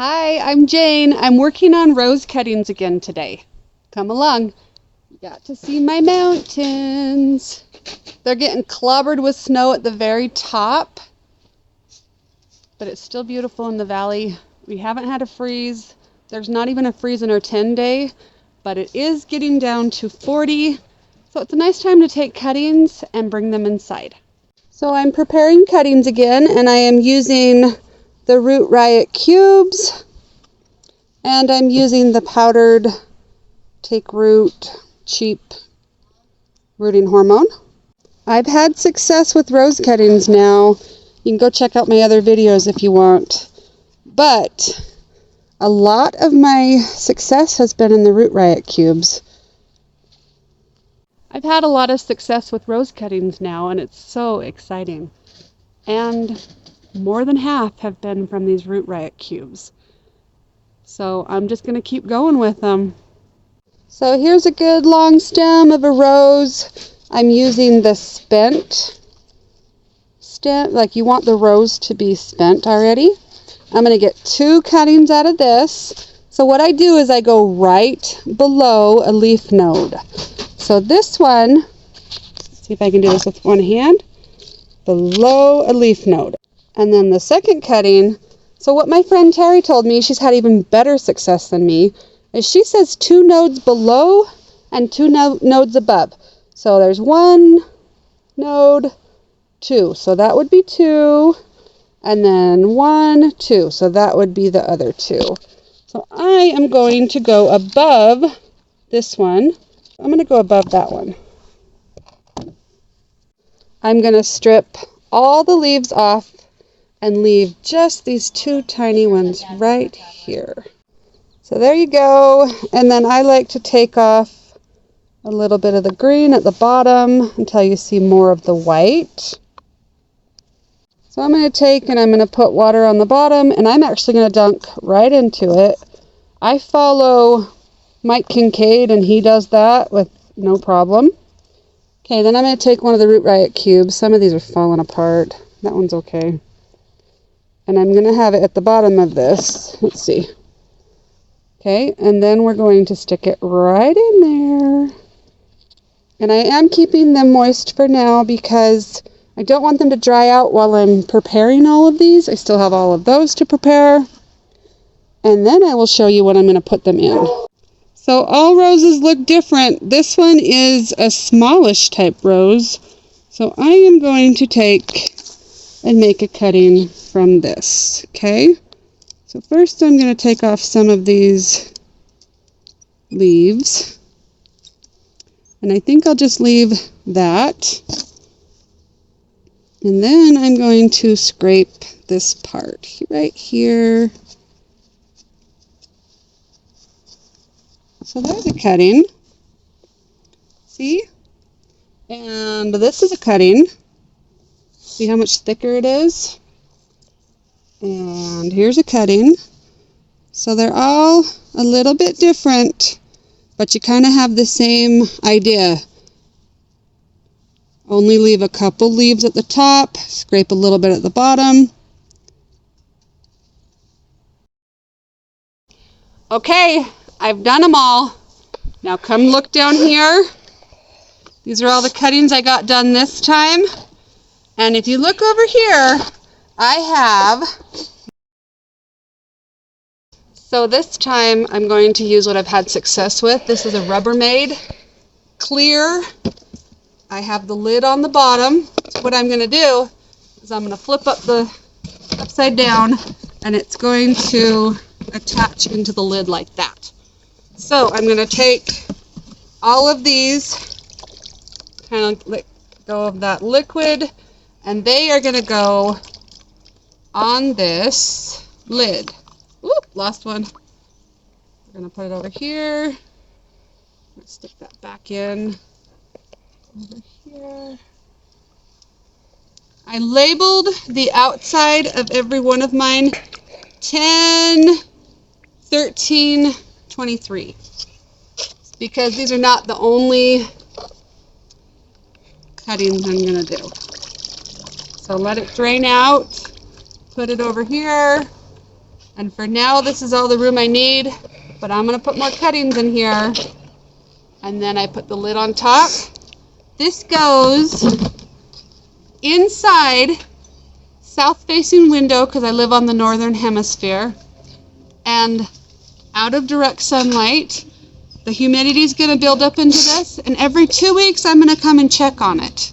Hi, I'm Jane. I'm working on rose cuttings again today. Come along. You got to see my mountains. They're getting clobbered with snow at the very top, but it's still beautiful in the valley. We haven't had a freeze. There's not even a freeze in our 10-day, but it is getting down to 40. So it's a nice time to take cuttings and bring them inside. So I'm preparing cuttings again, and I am using the Root Riot cubes, and I'm using the powdered Take Root cheap rooting hormone. I've had success with rose cuttings now. You can go check out my other videos if you want. But a lot of my success has been in the Root Riot cubes. I've had a lot of success with rose cuttings now, and it's so exciting. And more than half have been from these Root Riot cubes. So I'm just going to keep going with them. So here's a good long stem of a rose. I'm using the spent stem, like you want the rose to be spent already. I'm going to get 2 cuttings out of this. So what I do is I go right below a leaf node. So this one, let's see if I can do this with one hand, below a leaf node. And then the second cutting, so what my friend Terry told me, she's had even better success than me, is she says 2 nodes below and 2 nodes above. So there's 1 node, 2. So that would be 2. And then 1, 2. So that would be the other 2. So I am going to go above this one. I'm going to go above that one. I'm going to strip all the leaves off and leave just these 2 tiny ones right here. So there you go. And then I like to take off a little bit of the green at the bottom until you see more of the white. So I'm going to take and I'm going to put water on the bottom, and I'm actually going to dunk right into it. I follow Mike Kincaid, and he does that with no problem. Okay, then I'm going to take one of the Root Riot cubes. Some of these are falling apart. That one's okay. And I'm going to have it at the bottom of this. Let's see. Okay, and then we're going to stick it right in there. And I am keeping them moist for now because I don't want them to dry out while I'm preparing all of these. I still have all of those to prepare. And then I will show you when I'm going to put them in. So all roses look different. This one is a smallish type rose. So I am going to take and make a cutting from this. Okay? So first I'm going to take off some of these leaves. And I think I'll just leave that. And then I'm going to scrape this part right here. So there's a cutting. See? And this is a cutting. See how much thicker it is? And here's a cutting. So they're all a little bit different, but you kind of have the same idea. Only leave a couple leaves at the top, scrape a little bit at the bottom. Okay, I've done them all. Now come look down here. These are all the cuttings I got done this time. And if you look over here, I have, so this time I'm going to use what I've had success with. This is a Rubbermaid clear. I have the lid on the bottom. So what I'm going to do is I'm going to flip up the upside down, and it's going to attach into the lid like that. So I'm going to take all of these, kind of let go of that liquid, and they are going to go on this lid. Oop, lost one. We're going to put it over here. Let's stick that back in. Over here. I labeled the outside of every one of mine 10, 13, 23. Because these are not the only cuttings I'm going to do. So let it drain out, put it over here, And for now, this is all the room I need, but I'm going to put more cuttings in here. And then I put the lid on top. This goes inside, south-facing window, because I live on the northern hemisphere, and out of direct sunlight. The humidity is going to build up into this, and every 2 weeks I'm going to come and check on it.